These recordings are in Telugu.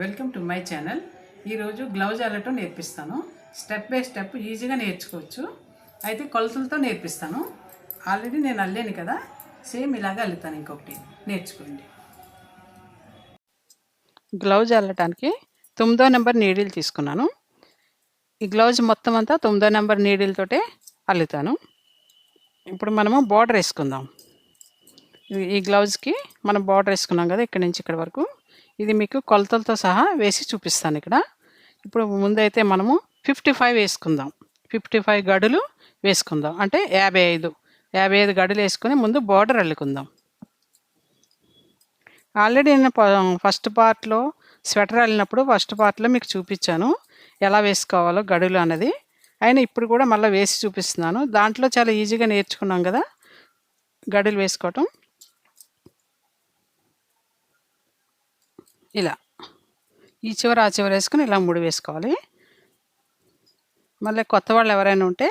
Welcome to my channel. ఈరోజు గ్లౌజ్ అల్లటం నేర్పిస్తాను. స్టెప్ బై స్టెప్ ఈజీగా నేర్చుకోవచ్చు. అయితే కొలతలతో నేర్పిస్తాను. ఆల్రెడీ నేను అల్లాను కదా, సేమ్ ఇలాగా అల్లుతాను. ఇంకొకటి నేర్చుకోండి. గ్లౌజ్ అల్లటానికి 9వ నెంబర్ నీడిల్ తీసుకున్నాను. ఈ గ్లౌజ్ మొత్తం అంతా 9వ నెంబర్ నీడిల్తోటే అల్లుతాను. ఇప్పుడు మనము బార్డర్ వేసుకుందాం. ఈ గ్లౌజ్కి మనం బార్డర్ వేసుకున్నాం కదా, ఇక్కడి నుంచి ఇక్కడ వరకు. ఇది మీకు కొలతలతో సహా వేసి చూపిస్తాను ఇక్కడ. ఇప్పుడు ముందైతే మనము 55 వేసుకుందాం. 55 గడులు వేసుకుందాం, అంటే 55 గడులు వేసుకొని ముందు బార్డర్ అల్లుకుందాం. ఆల్రెడీ నేను ఫస్ట్ పార్ట్లో స్వెటర్ అల్లినప్పుడు ఫస్ట్ పార్ట్లో మీకు చూపించాను ఎలా వేసుకోవాలో గడులు అన్నది. అయినా ఇప్పుడు కూడా మళ్ళీ వేసి చూపిస్తున్నాను. దాంట్లో చాలా ఈజీగా నేర్చుకున్నాం కదా గడులు వేసుకోవటం. ఇలా ఈ చివర ఆ చివర వేసుకొని ఇలా ముడి వేసుకోవాలి. మళ్ళీ కొత్త వాళ్ళు ఎవరైనా ఉంటే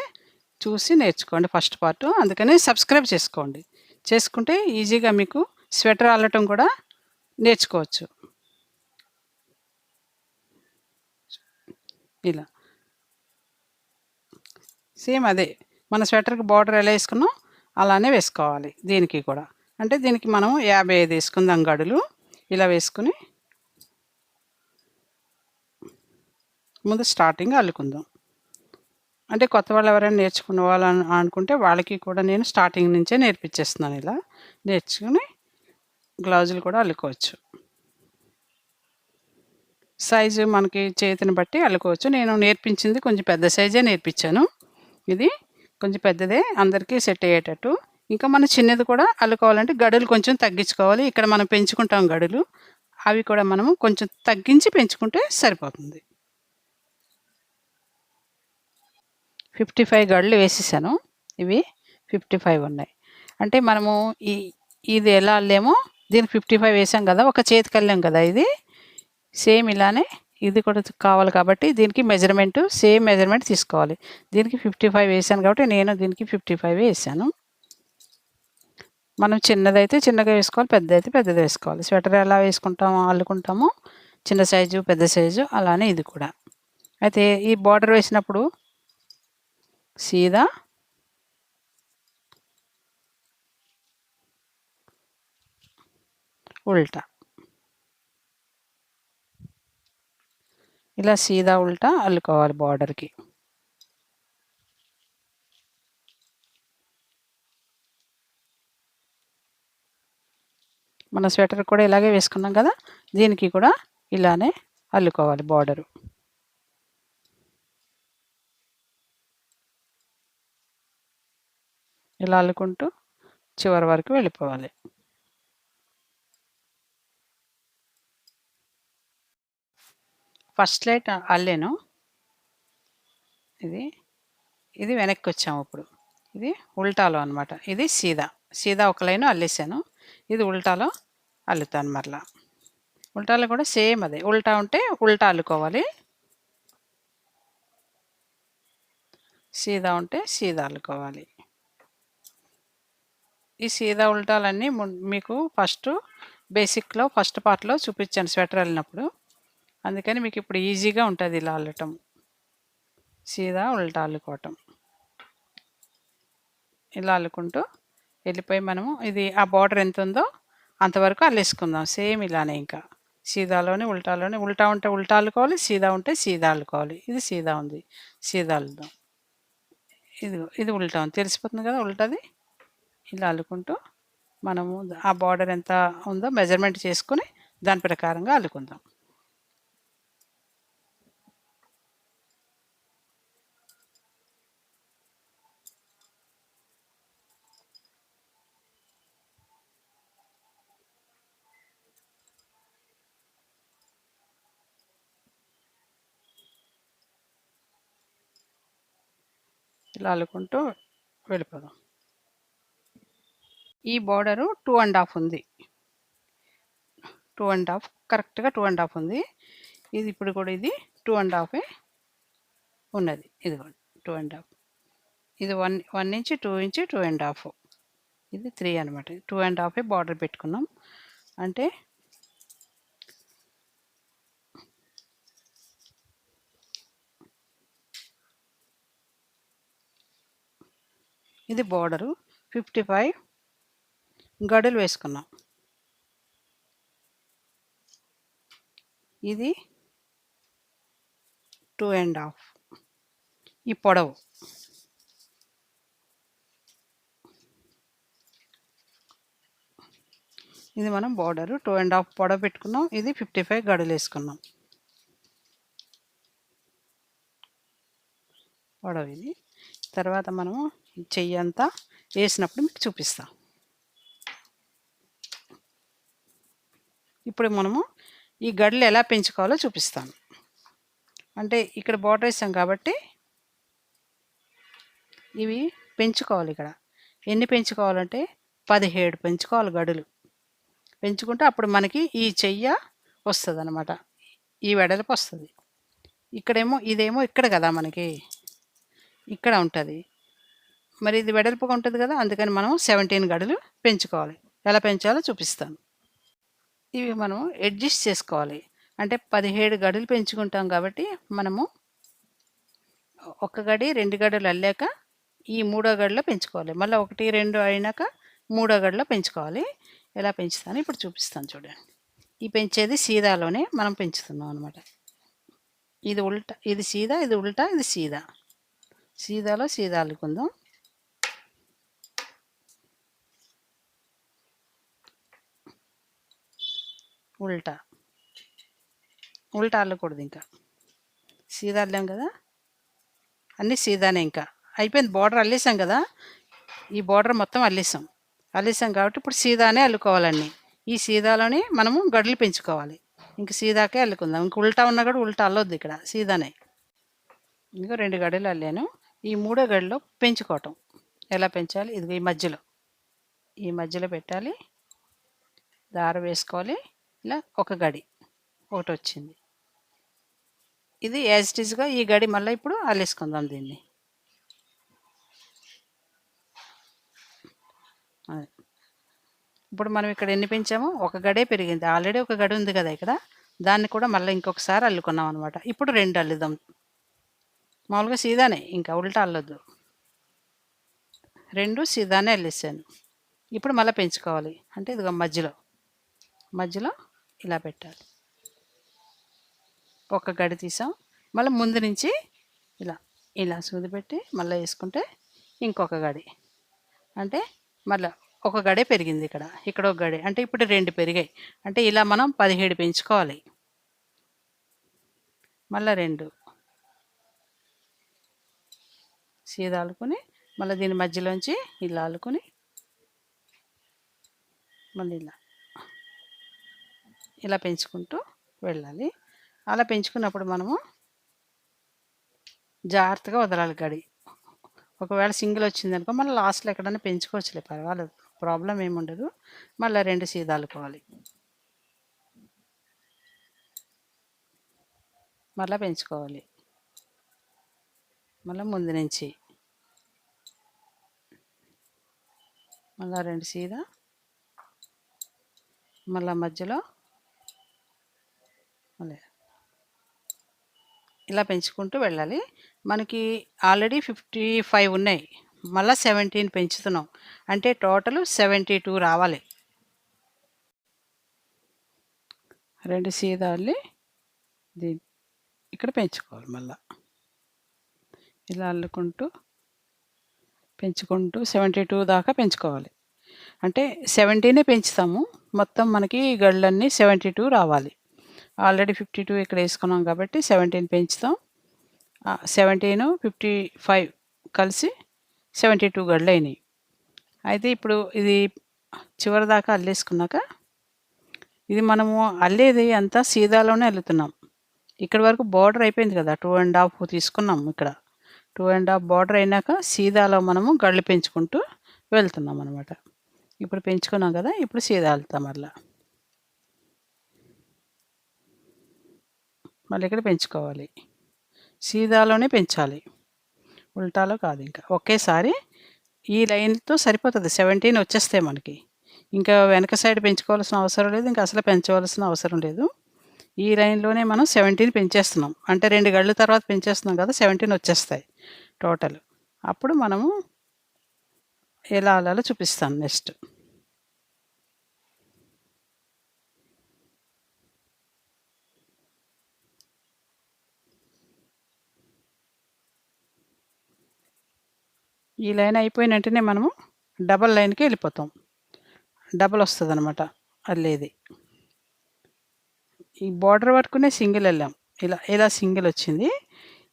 చూసి నేర్చుకోండి ఫస్ట్ పార్ట్. అందుకని సబ్స్క్రైబ్ చేసుకోండి. చేసుకుంటే ఈజీగా మీకు స్వెటర్ అల్లటం కూడా నేర్చుకోవచ్చు. ఇలా సేమ్ అదే మన స్వెటర్కి బార్డర్ ఎలా వేసుకున్నాం అలానే వేసుకోవాలి దీనికి కూడా. అంటే దీనికి మనం 55 వేసుకుందాం గడులు. ఇలా వేసుకుని ముందు స్టార్టింగ్ అల్లుకుందాం. అంటే కొత్త వాళ్ళు ఎవరైనా నేర్చుకునే వాళ్ళు అనుకుంటే వాళ్ళకి కూడా నేను స్టార్టింగ్ నుంచే నేర్పించేస్తున్నాను. ఇలా నేర్చుకుని గ్లౌజులు కూడా అల్లుకోవచ్చు. సైజు మనకి చేతిని బట్టి అల్లుకోవచ్చు. నేను నేర్పించింది కొంచెం పెద్ద సైజే నేర్పించాను. ఇది కొంచెం పెద్దదే, అందరికీ సెట్ అయ్యేటట్టు. ఇంకా మనం చిన్నది కూడా అల్లుకోవాలంటే గడులు కొంచెం తగ్గించుకోవాలి. ఇక్కడ మనం పెంచుకుంటాం గడులు, అవి కూడా మనము కొంచెం తగ్గించి పెంచుకుంటే సరిపోతుంది. 55 గడులు వేసేసాను. ఇవి 55 ఉన్నాయి. అంటే మనము ఇది ఎలా అల్లేమో దీనికి 55 వేసాం కదా, ఒక చేతికి అల్లాం కదా. ఇది సేమ్ ఇలానే ఇది కూడా కావాలి కాబట్టి దీనికి మెజర్మెంట్ సేమ్ మెజర్మెంట్ తీసుకోవాలి. దీనికి 55 వేసాను కాబట్టి నేను దీనికి 55 వేసాను. మనం చిన్నదైతే చిన్నగా వేసుకోవాలి, పెద్దదైతే పెద్దది వేసుకోవాలి. స్వెటర్ ఎలా వేసుకుంటామో అల్లుకుంటామో చిన్న సైజు పెద్ద సైజు అలానే ఇది కూడా. అయితే ఈ బార్డర్ వేసినప్పుడు సీదా ఉల్టా, ఇలా సీదా ఉల్టా అల్లుకోవాలి బార్డర్కి. మన స్వెటర్ కూడా ఇలాగే వేసుకున్నాం కదా, దీనికి కూడా ఇలానే అల్లుకోవాలి బార్డరు. ఇలా అల్లుకుంటూ చివరి వరకు వెళ్ళిపోవాలి. ఫస్ట్ లైట్ అల్లాను. ఇది వెనక్కి వచ్చాము. ఇప్పుడు ఇది ఉల్టాలో అనమాట. ఇది సీదా ఒక లైన్ అల్లేసాను. ఇది ఉల్టాలో అల్లుతాను. మరలా ఉల్టాలో కూడా సేమ్ అదే, ఉల్టా ఉంటే ఉల్టా అల్లుకోవాలి, సీదా ఉంటే సీదా అల్లుకోవాలి. ఈ సీదా ఉల్టాలన్నీ మీకు బేసిక్లో ఫస్ట్ పార్ట్లో చూపించాను స్వెటర్ అల్లినప్పుడు. అందుకని మీకు ఇప్పుడు ఈజీగా ఉంటుంది ఇలా అల్లటం, సీదా ఉల్టా అల్లుకోవటం. ఇలా అల్లుకుంటూ వెళ్ళిపోయి మనము ఇది ఆ బార్డర్ ఎంత ఉందో అంతవరకు అల్లేసుకుందాం. సేమ్ ఇలానే ఇంకా సీదాలోనే ఉల్టా ఉంటే ఉల్టా అల్లుకోవాలి, సీదా ఉంటే సీదా అల్లుకోవాలి. ఇది సీదా ఉంది, సీదా అల్లుదాం. ఇది ఉల్టా ఉంది, తెలిసిపోతుంది కదా ఉల్టాది. ఇలా అల్లుకుంటూ మనము ఆ బార్డర్ ఎంత ఉందో మెజర్మెంట్ చేసుకుని దాని ప్రకారంగా అల్లుకుందాం. ఇలా అల్లుకుంటూ వెళ్ళిపోదాం. ఈ బార్డరు 2.5 ఉంది. 2.5 కరెక్ట్గా 2.5 ఉంది. ఇది ఇప్పుడు కూడా ఇది 2.5 ఉన్నది. ఇది కూడా 2.5. ఇది 1 ఇంచ్, 2 ఇంచ్, 2.5. ఇది 3 అనమాట. 2.5 బార్డర్ పెట్టుకున్నాం. అంటే ఇది బోర్డరు 55 గడులు వేసుకున్నాం. ఇది 2.5 ఈ పొడవు. ఇది మనం బోర్డరు 2.5 పొడవు పెట్టుకున్నాం. ఇది 55 గడులు వేసుకున్నాం. పొడవు ఇది. తర్వాత మనము చెయ్యి అంతా వేసినప్పుడు మీకు చూపిస్తాం. ఇప్పుడు మనము ఈ గడులు ఎలా పెంచుకోవాలో చూపిస్తాను. అంటే ఇక్కడ బోర్డర్ వేసాం కాబట్టి ఇవి పెంచుకోవాలి. ఇక్కడ ఎన్ని పెంచుకోవాలంటే 17 పెంచుకోవాలి గడులు. పెంచుకుంటే అప్పుడు మనకి ఈ చెయ్య వస్తుంది అనమాట, ఈ వెడల్పు వస్తుంది. ఇక్కడేమో ఇదేమో ఇక్కడ కదా మనకి ఇక్కడ ఉంటుంది, మరి ఇది వెడల్పుగా ఉంటుంది కదా, అందుకని మనం 17 గడులు పెంచుకోవాలి. ఎలా పెంచాలో చూపిస్తాను. ఇవి మనం అడ్జస్ట్ చేసుకోవాలి. అంటే 17 గడులు పెంచుకుంటాం కాబట్టి మనము ఒక గడి 2 గడులు అల్లాక ఈ 3వ గడిలో పెంచుకోవాలి. మళ్ళీ 1, 2 అయినాక 3వ గడిలో పెంచుకోవాలి. ఎలా పెంచుతాను ఇప్పుడు చూపిస్తాను చూడండి. ఈ పెంచేది సీదాలోనే మనం పెంచుతున్నాం అనమాట. ఇది ఉల్టా, ఇది సీదా, ఇది ఉల్టా, ఇది సీదా. సీదాలో సీదా అల్లుకుందాం. ఉల్టా ఉల్టా అల్లకూడదు, ఇంకా సీదా అల్లాం కదా, అన్నీ సీదానే. ఇంకా అయిపోయింది. బోర్డర్ అల్లేసాం కదా, ఈ బోర్డర్ మొత్తం అల్లేసాం కాబట్టి ఇప్పుడు సీదానే అల్లుకోవాలన్నీ. ఈ సీదాలోనే మనము గడులు పెంచుకోవాలి. ఇంక సీదాకే అల్లుకుందాం. ఇంక ఉల్టా ఉన్నా కూడా ఉల్టా అల్లొద్దు, ఇక్కడ సీదానే. ఇంకో 2 గడులు అల్లాను. ఈ 3వ గడిలో పెంచుకోవటం. ఎలా పెంచాలి? ఇదిగో ఈ మధ్యలో పెట్టాలి, దారం వేసుకోవాలి. ఇలా ఒక గడి ఒకటి వచ్చింది. ఇది యాజ్ ఇట్ ఈజ్గా ఈ గడి మళ్ళీ ఇప్పుడు అల్లేసుకుందాం దీన్ని. ఇప్పుడు మనం ఇక్కడ ఎన్ని పెంచామో ఒక గడే పెరిగింది. ఆల్రెడీ ఒక గడి ఉంది కదా ఇక్కడ, దాన్ని కూడా మళ్ళీ ఇంకొకసారి అల్లుకున్నాం అనమాట. ఇప్పుడు 2 అల్లుదాం. మామూలుగా సీదానే, ఇంకా ఉల్టా అల్లొద్దు. 2 సీదానే అల్లేసాను. ఇప్పుడు మళ్ళీ పెంచుకోవాలి. అంటే ఇదిగో మధ్యలో ఇలా పెట్టాలి. ఒక గడి తీసాం, మళ్ళీ ముందు నుంచి ఇలా సూది పెట్టి మళ్ళీ వేసుకుంటే ఇంకొక గడి. అంటే మళ్ళీ ఒక గడే పెరిగింది. ఇక్కడ ఒక గడి, అంటే ఇప్పుడు 2 పెరిగాయి. అంటే ఇలా మనం 17 పెంచుకోవాలి. మళ్ళీ 2 సీదా అల్లుకొని మళ్ళీ దీని మధ్యలోంచి ఇలా అల్లుకొని మళ్ళీ ఇలా పెంచుకుంటూ వెళ్ళాలి. అలా పెంచుకున్నప్పుడు మనము జాగ్రత్తగా వదలాలి గడి. ఒకవేళ సింగిల్ వచ్చిందనుకో మళ్ళీ లాస్ట్లో ఎక్కడైనా పెంచుకోవచ్చులే, పర్వాలేదు, ప్రాబ్లం ఏముండదు. మళ్ళీ 2 సీదా అల్లుకోవాలి. మళ్ళీ పెంచుకోవాలి. మళ్ళీ ముందు నుంచి మళ్ళీ 2 సీదా, మళ్ళీ మధ్యలో మళ్ళీ ఇలా పెంచుకుంటూ వెళ్ళాలి. మనకి ఆల్రెడీ 55 ఉన్నాయి, మళ్ళీ 17 పెంచుతున్నాం. అంటే టోటల్ 72 రావాలి. 2 సీదా అల్లి దీన్ని ఇక్కడ పెంచుకోవాలి. మళ్ళీ ఇలా అల్లుకుంటూ పెంచుకుంటూ 72 దాకా పెంచుకోవాలి. అంటే 17 పెంచుతాము. మొత్తం మనకి గళ్ళన్నీ 72 రావాలి. ఆల్రెడీ 52 ఇక్కడ వేసుకున్నాం కాబట్టి 17 పెంచుతాం. 17, 55 కలిసి 72 గళ్ళు అయినాయి. అయితే ఇప్పుడు ఇది చివరి దాకా అల్లేసుకున్నాక ఇది మనము అల్లేది అంతా సీదాలోనే అల్లుతున్నాం. ఇక్కడ వరకు బార్డర్ అయిపోయింది కదా, 2.5 తీసుకున్నాం. ఇక్కడ 2.5 బార్డర్ అయినాక సీదాలో మనము గళ్ళు పెంచుకుంటూ వెళ్తున్నాం అనమాట. ఇప్పుడు పెంచుకున్నాం కదా, ఇప్పుడు సీదా అల్లుతాం. మళ్ళీ ఇక్కడ పెంచుకోవాలి. సీదాలోనే పెంచాలి, ఉల్టాలో కాదు. ఇంకా ఒకేసారి ఈ లైన్తో సరిపోతుంది. 17 వచ్చేస్తాయి మనకి. ఇంకా వెనక సైడ్ పెంచుకోవాల్సిన అవసరం లేదు, ఇంకా అసలు పెంచవలసిన అవసరం లేదు. ఈ లైన్లోనే మనం 17 పెంచేస్తున్నాం. అంటే 2 గళ్ళు తర్వాత పెంచేస్తున్నాం కదా, 17 వచ్చేస్తాయి టోటల్. అప్పుడు మనము ఎలా అల్లాలో చూపిస్తాను నెక్స్ట్. ఈ లైన్ అయిపోయిన వెంటనే మనము డబల్ లైన్‌కి వెళ్ళిపోతాం. డబల్ వస్తదనమాట అల్లేది. ఈ బోర్డర్ వరకునే సింగిల్ ఎళ్ళాం. ఇలా సింగిల్ వచ్చింది.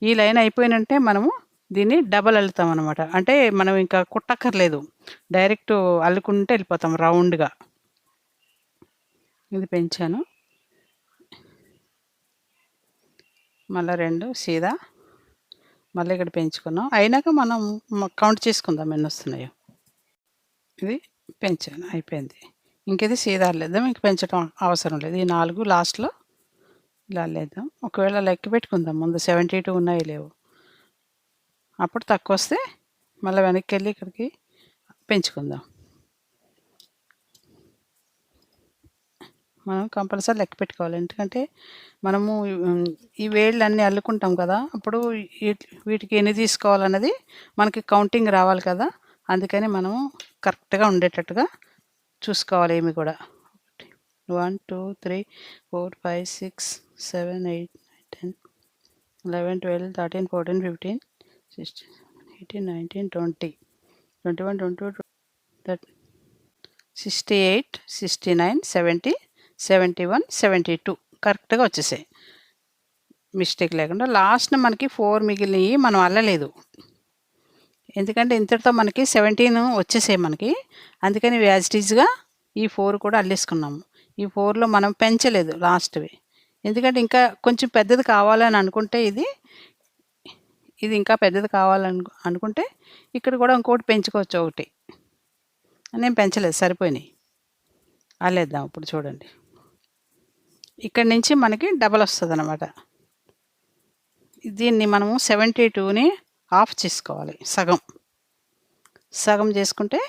ఈ లైన్ అయిపోయినంటే మనము దీన్ని డబల్ అల్లుతామనమాట. అంటే మనం ఇంకా కుట్టక్కర్లేదు. డైరెక్ట్ అల్లుకుంటూ వెళ్ళిపోతాం రౌండ్‌గా. ఇది పెంచాను. మళ్ళా 2 సీదా. మళ్ళీ ఇక్కడ పెంచుకున్నాం. అయినాక మనం కౌంట్ చేసుకుందాం ఎన్నొస్తున్నాయో. ఇది పెంచాను అయిపోయింది. ఇంకిది సీదా అల్లేద్దాం. ఇంక పెంచడం అవసరం లేదు. ఈ 4 లాస్ట్‌లో ఇలా అల్లేద్దాం. ఒకవేళ లెక్క పెట్టుకుందాం ముందు 72 ఉన్నాయో లేవో. అప్పుడు తక్కువొస్తే మళ్ళా వెనక్కెళ్ళి ఇక్కడికి పెంచుకుందాం. మనం కంపల్సరీ లెక్క పెట్టుకోవాలి. ఎందుకంటే మనము ఈ వేళ్ళన్నీ అల్లుకుంటాం కదా! అప్పుడు వీటికి ఎన్ని తీసుకోవాలన్నది మనకి కౌంటింగ్ రావాలి కదా! అందుకని మనము కరెక్ట్‌గా ఉండేటట్టుగా చూసుకోవాలి ఏమి కూడా. 1, 2, 3, 4, 5, 6, 7, 8, 9, 10, 11, 12, 13, 14, 15, 16, 18, 19, 20, 21, 22, 68, 69, 70, 71, 72 కరెక్ట్‌గా వచ్చేసాయి. మిస్టేక్ లేకుండా. లాస్ట్‌న మనకి 4 మిగిలినయి మనం అల్లలేదు. ఎందుకంటే ఇంతటితో మనకి 17 వచ్చేసాయి మనకి. అందుకని యాజ్ ఇట్ ఈజ్‌గా ఈ 4 కూడా అల్లేసుకున్నాము. ఈ 4లో మనం పెంచలేదు లాస్ట్‌వి. ఎందుకంటే ఇంకా కొంచెం పెద్దది కావాలని అనుకుంటే ఇది ఇంకా పెద్దది అనుకుంటే ఇక్కడ కూడా ఇంకోటి పెంచుకోవచ్చు ఒకటి. నేను పెంచలేదు సరిపోయినాయి. అల్లేద్దాం ఇప్పుడు చూడండి. ఇక్కడి నుంచి మనకి డబల్ వస్తదనమాట. దీన్ని మనము 72ని హాఫ్ చేసుకోవాలి. సగం. సగం చేసుకుంటే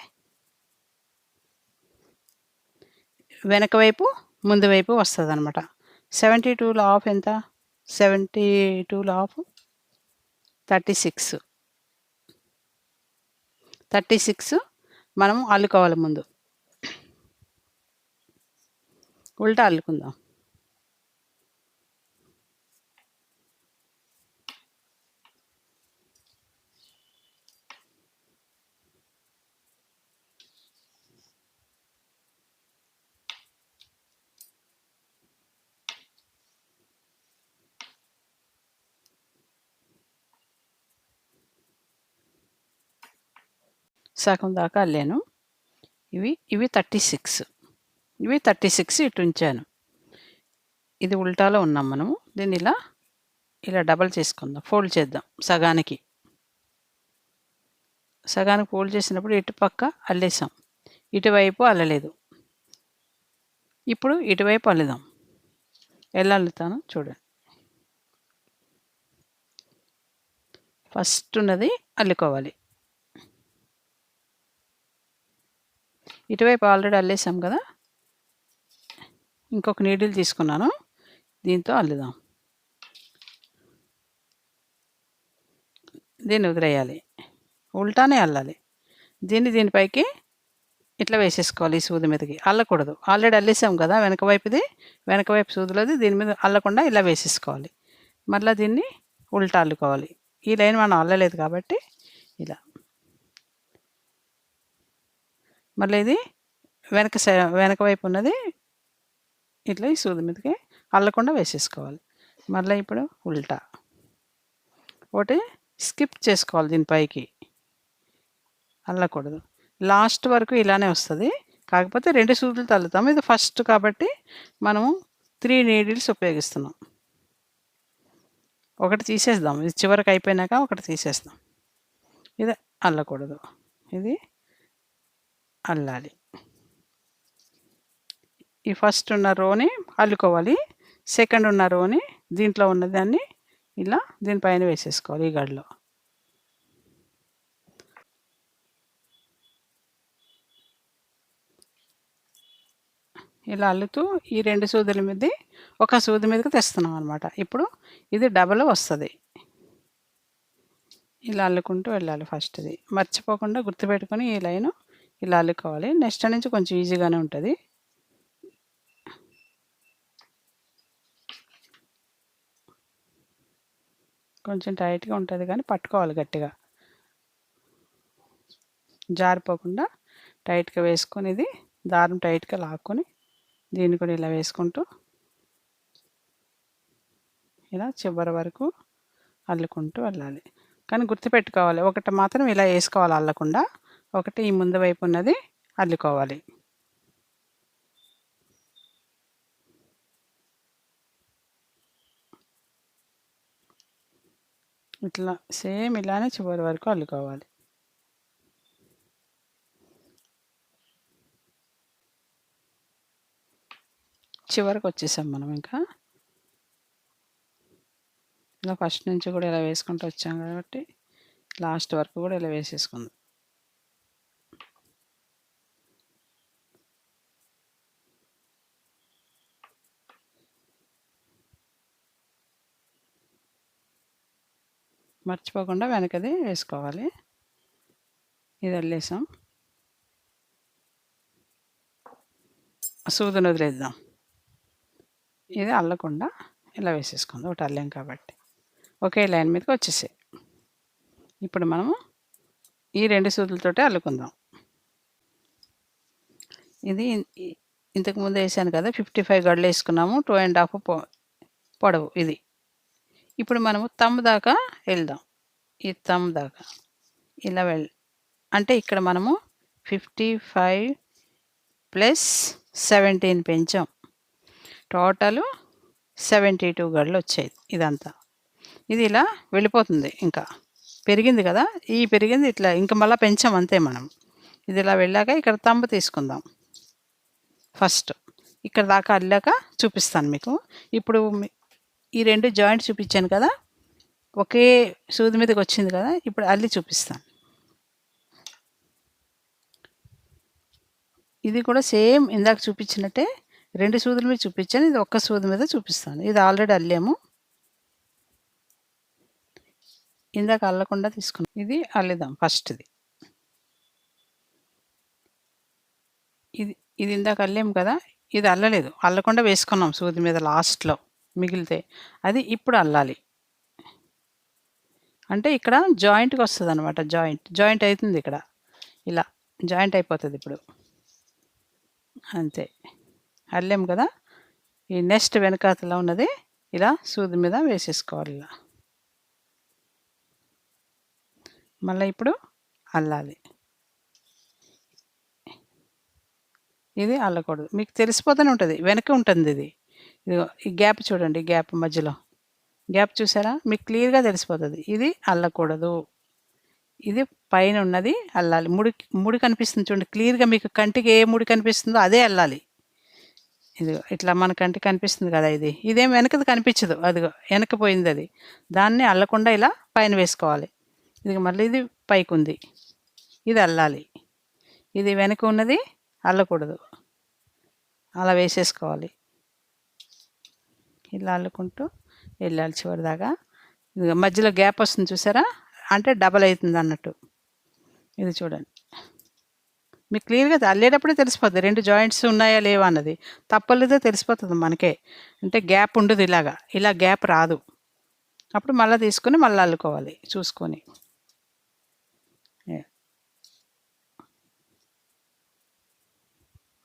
వెనక వైపు, ముందు వైపు వస్తదనమాట. 72లో హాఫ్ ఎంత? 72లో హాఫ్ 36. 36 మనం అల్లుకోవాలి ముందు. ఉల్టా అల్లుకుందాం. సగం దాకా అల్లాను. ఇవి 36. ఇవి 36 ఇటు ఉంచాను. ఇది ఉల్టాలో ఉన్నాం మనము. దీన్ని ఇలా డబల్ చేసుకుందాం. ఫోల్డ్ చేద్దాం సగానికి. సగానికి ఫోల్డ్ చేసినప్పుడు ఇటు పక్క అల్లేసాం. ఇటువైపు అల్లలేదు. ఇప్పుడు ఇటువైపు అల్లుదాం. ఎలా అల్లుతానో చూడండి. ఫస్ట్ ఉన్నది అల్లుకోవాలి. ఇటువైపు ఆల్రెడీ అల్లేసాం కదా! ఇంకొక నీడిల్ తీసుకున్నాను. దీంతో అల్లుదాం. దీన్ని వదిలేయాలి. ఉల్టానే అల్లాలి. దీనిపైకి ఇట్లా వేసేసుకోవాలి ఈ సూది మీదకి. అల్లకూడదు. ఆల్రెడీ అల్లేసాం కదా! వెనక వైపు సూదిలోది దీని మీద అల్లకుండా ఇలా వేసేసుకోవాలి. మళ్ళా దీన్ని ఉల్టా అల్లుకోవాలి. ఈ లైన్ మనం అల్లలేదు కాబట్టి ఇలా. మళ్ళీ ఇది వెనక వైపు ఉన్నది ఇట్లా ఈ సూది మీదకి అల్లకుండా వేసేసుకోవాలి. మళ్ళీ ఇప్పుడు ఉల్టా. ఒకటి స్కిప్ చేసుకోవాలి దీనిపైకి. అల్లకూడదు. లాస్ట్ వరకు ఇలానే వస్తది. కాకపోతే 2 సూదులతో అల్లుతాం. ఇది ఫస్ట్ కాబట్టి మనము 3 నీడిల్స్ ఉపయోగిస్తున్నాం. ఒకటి తీసేద్దాం. ఇది చివరికి అయిపోయినాక ఒకటి తీసేస్తాం. ఇది అల్లకూడదు. ఇది అల్లాలి. ఈ ఫస్ట్ ఉన్న రోని అల్లుకోవాలి. సెకండ్ ఉన్న రోని దీంట్లో ఉన్నదాన్ని ఇలా దీనిపైన వేసేసుకోవాలి ఈ గడిలో. ఇలా అల్లుతూ ఈ 2 సూదుల మీది ఒక సూది మీదకి తెస్తున్నాం అనమాట. ఇప్పుడు ఇది డబల్ వస్తది. ఇలా అల్లుకుంటూ వెళ్ళాలి ఫస్ట్‌ది. మర్చిపోకుండా గుర్తుపెట్టుకొని ఈ లైను ఇలా అల్లుకోవాలి. నెక్స్ట్ నుంచి కొంచెం ఈజీగానే ఉంటది. కొంచెం టైట్‌గా ఉంటది కానీ పట్టుకోవాలి గట్టిగా. జారిపోకుండా టైట్‌గా వేసుకొని ఇది దారం టైట్‌గా లాక్కొని దీన్ని కూడా ఇలా వేసుకుంటూ ఇలా చివరి వరకు అల్లుకుంటూ వెళ్ళాలి. కానీ గుర్తుపెట్టుకోవాలి. ఒకటి మాత్రం ఇలా ఏసుకోవాలి అల్లకుండా. ఒకటి ఈ ముందు వైపు ఉన్నది అల్లుకోవాలి. ఇట్లా సేమ్ ఇలానే చివరి వరకు అల్లుకోవాలి. చివరికొచ్చేసాం మనం ఇంకా. ఇలా ఫస్ట్ నుంచి కూడా ఇలా వేసుకుంటూ వచ్చాం కాబట్టి లాస్ట్ వరకు కూడా ఇలా వేసేసుకుందాం. మర్చిపోకుండా వెనకది వేసుకోవాలి. ఇది అల్లేసాం. సూదిని వదిలేద్దాం. ఇది అల్లకుండా ఇలా వేసేసుకుందాం. ఒకటి అల్లాం కాబట్టి. ఒకే లైన్ మీదకి వచ్చేసాయి. ఇప్పుడు మనము ఈ 2 సూదులతోటే అల్లుకుందాం. ఇది ఇంతకుముందు వేసాను కదా! 55 గడులు వేసుకున్నాము. 2 ½ పొడవు ఇది. ఇప్పుడు మనము థంబ్ దాకా వెళ్దాం. ఈ థంబ్ దాకా ఇలా అంటే ఇక్కడ మనము 55 ప్లస్ 17 పెంచాం. టోటలు 72 గడులు వచ్చాయి ఇదంతా. ఇది ఇలా వెళ్ళిపోతుంది ఇంకా. పెరిగింది కదా! ఈ పెరిగింది ఇట్లా ఇంక మళ్ళా పెంచాం అంతే మనం. ఇది ఇలా వెళ్ళాక ఇక్కడ థంబ్ తీసుకుందాం. ఫస్ట్ ఇక్కడ దాకా అల్లాక చూపిస్తాను మీకు. ఇప్పుడు ఈ 2 జాయింట్ చూపించాను కదా! ఒకే సూది మీదకి వచ్చింది కదా! ఇప్పుడు అల్లి చూపిస్తాను. ఇది కూడా సేమ్ ఇందాక చూపించినట్టే 2 సూదుల మీద చూపించాను. ఇది ఒక్క సూది మీద చూపిస్తాను. ఇది ఆల్రెడీ అల్లాము. ఇందాక అల్లకుండా తీసుకున్నాం. ఇది అల్లిద్దాం ఫస్ట్‌ది. ఇది ఇందాక అల్లాము కదా! ఇది అల్లలేదు. అల్లకుండా వేసుకున్నాం సూది మీద లాస్ట్‌లో మిగిలితే. అది ఇప్పుడు అల్లాలి. అంటే ఇక్కడ జాయింట్‌గా వస్తదనమాట. జాయింట్ అయితుంది ఇక్కడ. ఇలా జాయింట్ అయిపోతది ఇప్పుడు. అంతే. అల్లాం కదా! ఈ నెక్స్ట్ వెనకాతల ఉన్నది ఇలా సూది మీద వేసేసుకోవాలి ఇలా. మళ్ళీ ఇప్పుడు అల్లాలి. ఇది అల్లకూడదు. మీకు తెలిసిపోతూనే ఉంటది. వెనక ఉంటుంది ఇది. ఇదిగో ఈ గ్యాప్ చూడండి. గ్యాప్ మధ్యలో. గ్యాప్ చూసారా? మీకు క్లియర్‌గా తెలిసిపోతది. ఇది అల్లకూడదు. ఇది పైన ఉన్నది అల్లాలి. ముడి కనిపిస్తుంది చూడండి. క్లియర్‌గా మీకు కంటికి ఏ ముడి కనిపిస్తుందో అదే అల్లాలి. ఇదిగో ఇట్లా మన కంటికి కనిపిస్తుంది కదా ఇది. ఇదేం వెనకది కనిపించదు. అదిగో వెనక పోయిందది. దాన్ని అల్లకుండా ఇలా పైన వేసుకోవాలి. ఇది మళ్ళీ ఇది పైకుంది. ఇది అల్లాలి. ఇది వెనక ఉన్నది అల్లకూడదు. అలా వేసేసుకోవాలి. ఇలా అల్లుకుంటూ వెళ్ళాలి చివరిదాకా. ఇదిగో మధ్యలో గ్యాప్ వస్తుంది చూసారా? అంటే డబల్ అవుతుంది అన్నట్టు. ఇది చూడండి. మీకు క్లియర్‌గా అల్లేటప్పుడే తెలిసిపోద్ది. 2 జాయింట్స్ ఉన్నాయా లేవా అన్నది. తప్పలేదో తెలిసిపోతది మనకే. అంటే గ్యాప్ ఉండదు ఇలాగా. ఇలా గ్యాప్ రాదు. అప్పుడు మళ్ళా తీసుకొని మళ్ళా అల్లుకోవాలి చూసుకొని.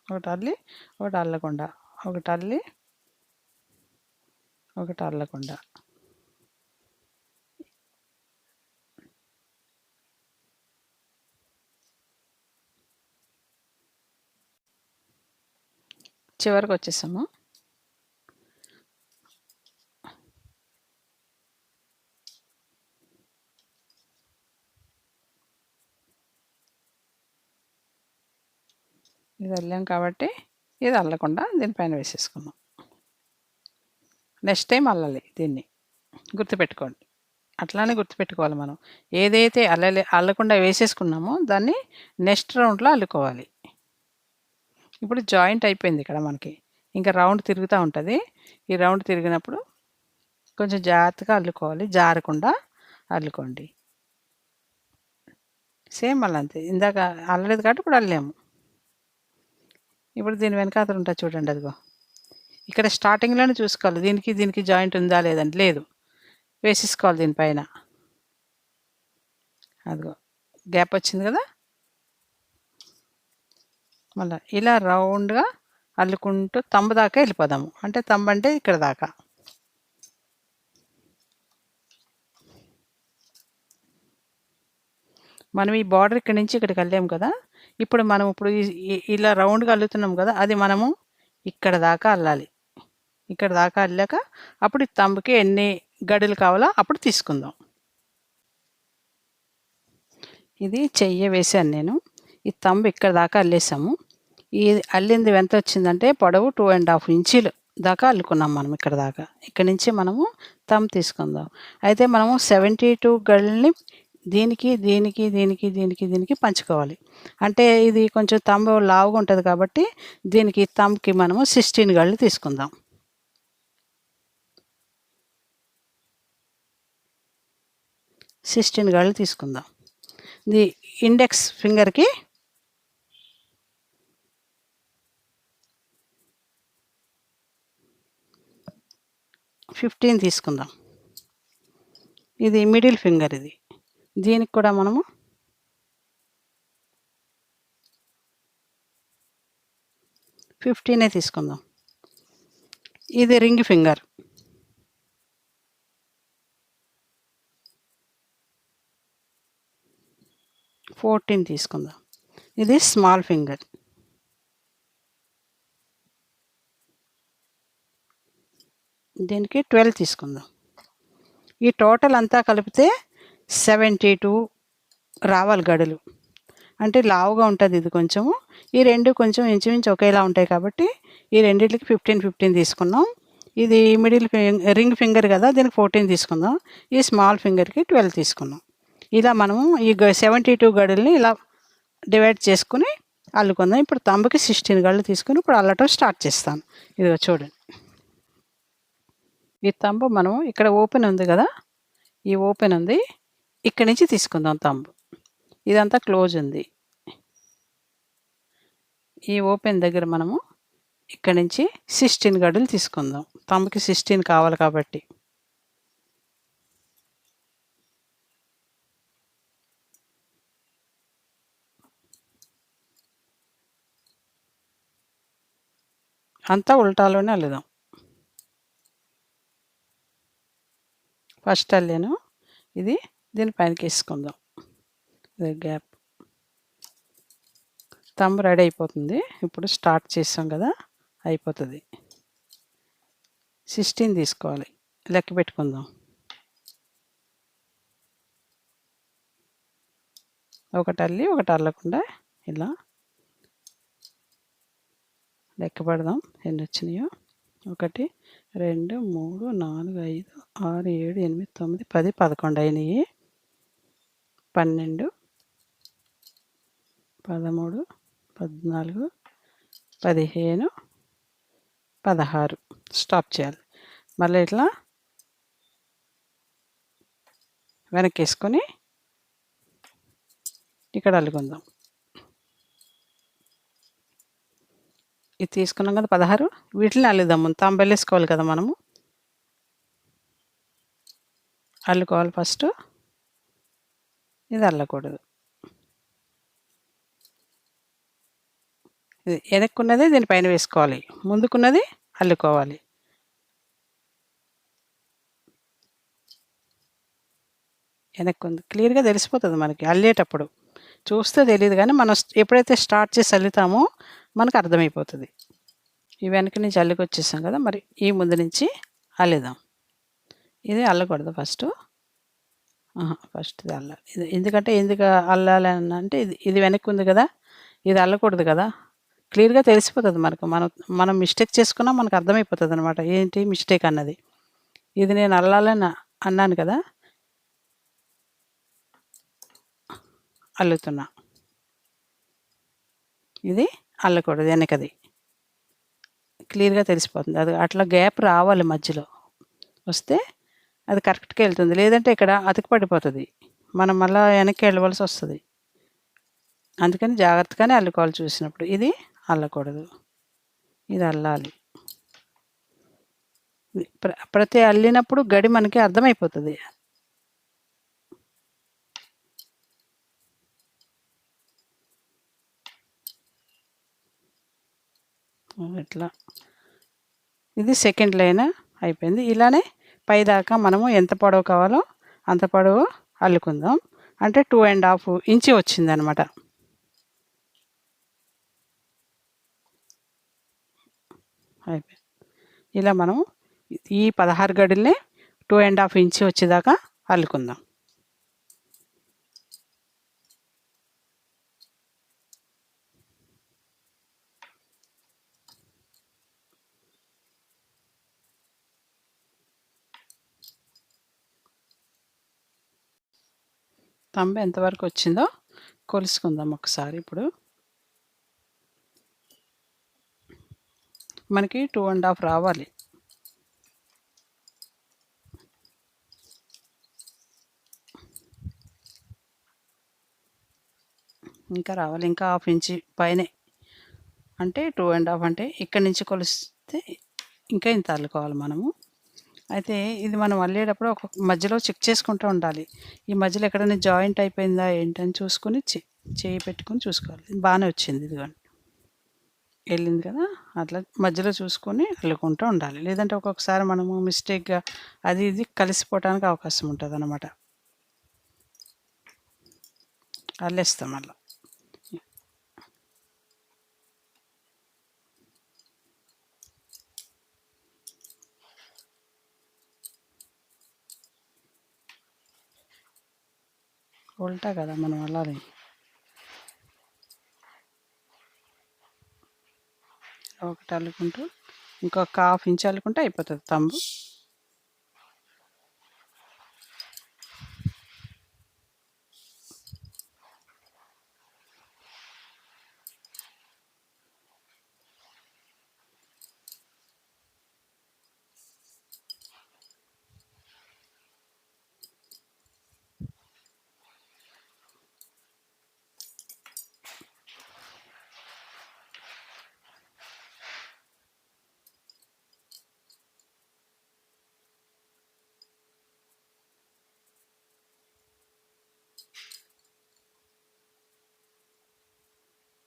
ఒకటి అల్లి, ఒకటి అల్లకుండా. ఒకటి అల్లి, ఒకటి అల్లకుండా. చివరికొచ్చేసాము. ఇది అల్లాం కాబట్టి ఇది అల్లకుండా దీనిపైన వేసేసుకున్నాం. నెక్స్ట్ టైం అల్లాలి దీన్ని. గుర్తుపెట్టుకోండి. అట్లానే గుర్తుపెట్టుకోవాలి మనం. ఏదైతే అల్లకుండా వేసేసుకున్నామో దాన్ని నెక్స్ట్ రౌండ్‌లో అల్లుకోవాలి. ఇప్పుడు జాయింట్ అయిపోయింది ఇక్కడ మనకి. ఇంకా రౌండ్ తిరుగుతా ఉంటది. ఈ రౌండ్ తిరిగినప్పుడు కొంచెం జాగ్రత్తగా అల్లుకోవాలి. జారకుండా అల్లుకోండి. సేమ్ మళ్ళీ అంతే. ఇందాక అల్లలేదు కాబట్టి ఇప్పుడు అల్లాము. ఇప్పుడు దీని వెనకాతల ఉంటుంది చూడండి, అదిగో ఇక్కడ స్టార్టింగ్‌లోనే చూసుకోవాలి. దీనికి జాయింట్ ఉందా లేదని. లేదు, వేసేసుకోవాలి దీనిపైన. అదిగో గ్యాప్ వచ్చింది కదా! మళ్ళా ఇలా రౌండ్‌గా అల్లుకుంటూ తంబు దాకా వెళ్ళిపోదాము. అంటే తంబు అంటే ఇక్కడ దాకా. మనం ఈ బార్డర్ ఇక్కడి నుంచి ఇక్కడికి అల్లాము కదా! ఇప్పుడు మనం ఇలా రౌండ్‌గా అల్లుతున్నాం కదా! అది మనము ఇక్కడ దాకా అల్లాలి. ఇక్కడ దాకా అల్లాక అప్పుడు ఈ తంబుకి ఎన్ని గడులు కావాలో అప్పుడు తీసుకుందాం. ఇది చెయ్య వేశాను నేను. ఈ తంబు ఇక్కడ దాకా అల్లేసాము. ఈ అల్లింది ఎంత వచ్చిందంటే పొడవు 2½ ఇంచీలు దాకా అల్లుకున్నాం మనం ఇక్కడ దాకా. ఇక్కడి నుంచి మనము తంబు తీసుకుందాం. అయితే మనము 72 గళ్ళని దీనికి పంచుకోవాలి. అంటే ఇది కొంచెం తంబు లావుగా ఉంటుంది కాబట్టి దీనికి తంబుకి మనము 16 గళ్ళు తీసుకుందాం. 16 గళ్ళు తీసుకుందాం. ఇది ఇండెక్స్ ఫింగర్‌కి 15 తీసుకుందాం. ఇది మిడిల్ ఫింగర్ ఇది. దీనికి కూడా మనము 15 తీసుకుందాం. ఇది రింగ్ ఫింగర్. . 14 తీసుకుందాం. ఇది స్మాల్ ఫింగర్. దీనికి 12 తీసుకుందాం. ఈ టోటల్ అంతా కలిపితే 72 రావాలి గడులు. అంటే లావుగా ఉంటుంది ఇది కొంచెము. ఈ రెండు కొంచెం ఇంచుమించు ఒకేలా ఉంటాయి కాబట్టి ఈ రెండిటికి 15 తీసుకున్నాం. ఇది మిడిల్ రింగ్ ఫింగర్ కదా, దీనికి 14 తీసుకుందాం. ఈ స్మాల్ ఫింగర్కి 12 తీసుకున్నాం. ఇలా మనము ఈ 72 గడుల్ని ఇలా డివైడ్ చేసుకుని అల్లుకుందాం. ఇప్పుడు తంబుకి 16 గళ్ళు తీసుకుని ఇప్పుడు అల్లటం స్టార్ట్ చేస్తాను. ఇదిగో చూడండి, ఈ తంబు మనం ఇక్కడ ఓపెన్ ఉంది కదా, ఈ ఓపెన్ ఉంది, ఇక్కడి నుంచి తీసుకుందాం తంబు. ఇదంతా క్లోజ్ ఉంది. ఈ ఓపెన్ దగ్గర మనము ఇక్కడి నుంచి 16 గడులు తీసుకుందాం. తంబుకి 16 కావాలి కాబట్టి. అంతా ఉల్టాలోనే అల్లుదాం. ఫస్ట్ అల్లాను, ఇది దీనిపైనకి వేసుకుందాం. ఇది గ్యాప్. తంబు రెడీ అయిపోతుంది. ఇప్పుడు స్టార్ట్ చేసాం కదా, అయిపోతుంది. 16 తీసుకోవాలి, లెక్క పెట్టుకుందాం. ఒకటి అల్లి ఒకటి అల్లకుండా ఇలా లెక్క పెడదాం ఎన్ని వచ్చినాయో. 1 2 3 4 5 6 7 8 9 10 11 అయినాయి. 12 13 14 15 16 స్టాప్ చేయాలి. మళ్ళీ ఇట్లా వెనక్కి వేసుకొని ఇక్కడ అల్లుకుందాం. ఇది తీసుకున్నాం కదా 16, వీటిని అల్లుదాము. తంబెలు వేసుకోవాలి కదా మనము, అల్లుకోవాలి ఫస్ట్. ఇది అల్లకూడదు. ఇది వెనక్కున్నది దీనిపైన వేసుకోవాలి, ముందుకున్నది అల్లుకోవాలి. వెనక్కుంది క్లియర్గా తెలిసిపోతుంది మనకి అల్లేటప్పుడు. చూస్తే తెలియదు కానీ మనం ఎప్పుడైతే స్టార్ట్ చేసి అల్లుతామో మనకు అర్థమైపోతుంది. ఈ వెనక నుంచి అల్లుకొచ్చేసాం కదా, మరి ఈ ముందు నుంచి అల్లుదాం. ఇది అల్లకూడదు ఫస్ట్. ఫస్ట్ ఇది అల్లాలి. ఇది ఎందుకు అల్లాలి అంటే ఇది వెనక్కి ఉంది కదా, ఇది అల్లకూడదు కదా. క్లియర్గా తెలిసిపోతుంది మనకు. మనం మిస్టేక్ చేసుకున్నా మనకు అర్థమైపోతుంది అనమాట, ఏంటి మిస్టేక్ అన్నది. ఇది నేను అల్లాలని అన్నాను కదా, అల్లుతున్నా. ఇది అల్లకూడదు, వెనకది క్లియర్గా తెలిసిపోతుంది. అది అట్లా గ్యాప్ రావాలి, మధ్యలో వస్తే అది కరెక్ట్గా వెళ్తుంది. లేదంటే ఇక్కడ అతుకు పడిపోతుంది, మనం మళ్ళీ వెనక్కి వెళ్ళవలసి వస్తుంది. అందుకని జాగ్రత్తగానే అల్లుకోవాలి చూసినప్పుడు. ఇది అల్లకూడదు. ఇది అల్లాలి. ప్రతి అల్లినప్పుడు గడి మనకి అర్థమైపోతది. ఇట్లా. ఇది సెకండ్ లైన్ అయిపోయింది. ఇలానే పైదాకా మనము ఎంత పొడవు కావాలో అంత పొడవు అల్లుకుందాం. అంటే 2½ ఇంచి వచ్చిందనమాట. అయిపోయింది. ఇలా మనం ఈ 16 గడుల్ని 2½ ఇంచి వచ్చేదాకా అల్లుకుందాం. తంబు ఎంతవరకు వచ్చిందో కొలుసుకుందాం ఒకసారి. ఇప్పుడు మనకి 2½ రావాలి. ఇంకా రావాలి. ఇంకా ½ ఇంచి పైనే. అంటే 2½ అంటే ఇక్కడి నుంచి కొలిస్తే ఇంకా ఇంత అల్లుకోవాలి మనము. అయితే ఇది మనం అల్లేటప్పుడు ఒక మధ్యలో చెక్ చేసుకుంటూ ఉండాలి. ఈ మధ్యలో ఎక్కడైనా జాయింట్ అయిపోయిందా ఏంటని చూసుకొని చేయి పెట్టుకొని చూసుకోవాలి. బాగానే వచ్చింది. ఇదిగోండి వెళ్ళింది కదా. అట్లా మధ్యలో చూసుకొని అల్లుకుంటూ ఉండాలి. లేదంటే ఒక్కొక్కసారి మనము మిస్టేక్గా అది ఇది కలిసిపోవడానికి అవకాశం ఉంటుంది అన్నమాట. అల్లేస్తాం అలా. ఉల్టా కదా మనం అల్లాలి. ఒకటి అల్లుకుంటూ ఇంకొక ½ ఇంచ్ అల్లుకుంటే అయిపోతుంది తంబు.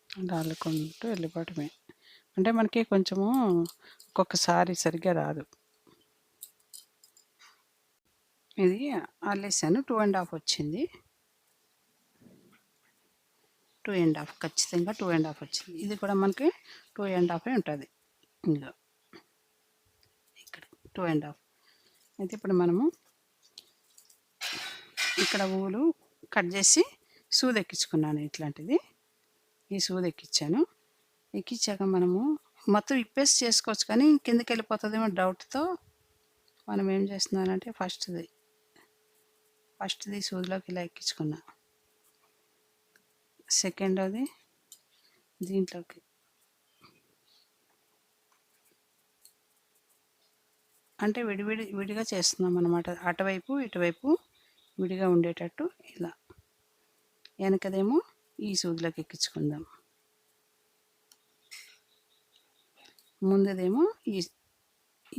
అలా అల్లుకుంటూ వెళ్ళిపోవటమే. అంటే మనకి కొంచెము ఒక్కొక్కసారి సరిగ్గా రాదు. ఇది అల్లేసాను. 2½ వచ్చింది. 2½ ఖచ్చితంగా 2½ వచ్చింది. ఇది కూడా మనకి 2½ ఉంటుంది. ఇందులో ఇక్కడ 2½ అయితే ఇప్పుడు మనము ఇక్కడ ఊలు కట్ చేసి సూది ఎక్కించుకున్నాను. ఇట్లాంటిది ఈ సూది ఎక్కించాను. ఎక్కించాక మనము మొత్తం ఇప్పేసి చేసుకోవచ్చు, కానీ కిందకి వెళ్ళిపోతుందేమో డౌట్తో మనం ఏం చేస్తున్నానంటే ఫస్ట్ది సూదిలోకి ఇలా ఎక్కించుకున్నా. సెకండోది దీంట్లోకి. అంటే విడిగా చేస్తున్నాం అన్నమాట. అటువైపు ఇటువైపు విడిగా ఉండేటట్టు ఇలా. వెనకదేమో ఈ సూదిలోకి ఎక్కించుకుందాం. ముందుదేమో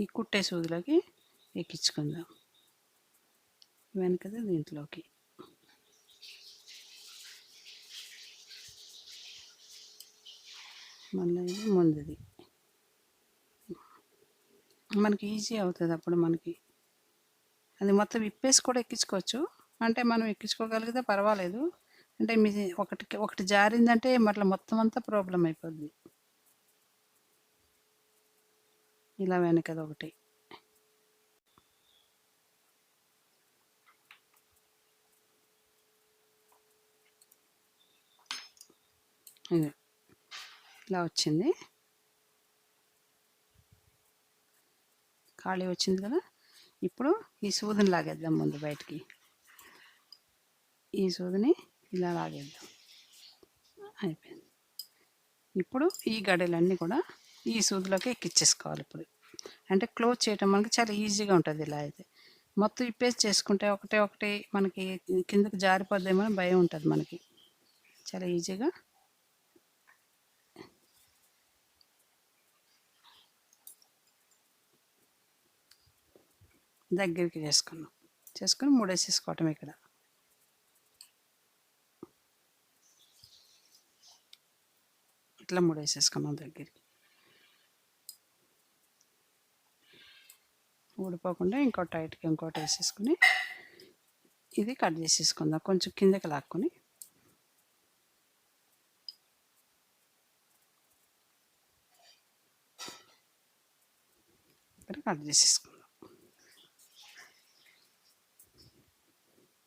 ఈ కుట్టే సూదిలోకి ఎక్కించుకుందాం. వెనకది దీంట్లోకి. మళ్ళీ ఇది ముందుది. మనకి ఈజీ అవుతుంది అప్పుడు. మనకి అది మొత్తం విప్పేసి కూడా ఎక్కించుకోవచ్చు. అంటే మనం ఎక్కించుకోగలిగితే పర్వాలేదు. అంటే మీ ఒకటి జారిందంటే మళ్ళీ మొత్తం అంతా ప్రాబ్లం అయిపోద్ది. ఇలా వెనకది ఒకటి. ఇలా వచ్చింది. ఖాళీ వచ్చింది కదా. ఇప్పుడు ఈ సూదిని లాగేద్దాం ముందు బయటికి. ఈ సూదిని ఇలా లాగేద్దాం. అయిపోయింది. ఇప్పుడు ఈ గడలన్నీ కూడా ఈ సూదిలోకి ఎక్కించేసుకోవాలి. ఇప్పుడు అంటే క్లోజ్ చేయటం మనకి చాలా ఈజీగా ఉంటుంది. ఇలా అయితే మొత్తం ఇప్పేసి చేసుకుంటే ఒకటి మనకి కిందకి జారిపోద్దేమో భయం ఉంటుంది మనకి. చాలా ఈజీగా దగ్గరికి చేసుకున్నాం. చేసుకొని ముడేసేసుకోవటం ఇక్కడ. ఇట్లా ముడేసేసుకున్నాం దగ్గరికి. ఊడిపోకుండా ఇంకోటి వేసేసుకుని ఇది కట్ చేసేసుకుందాం. కొంచెం కిందకి లాక్కొని ఇక్కడ కట్ చేసేసుకుందాం.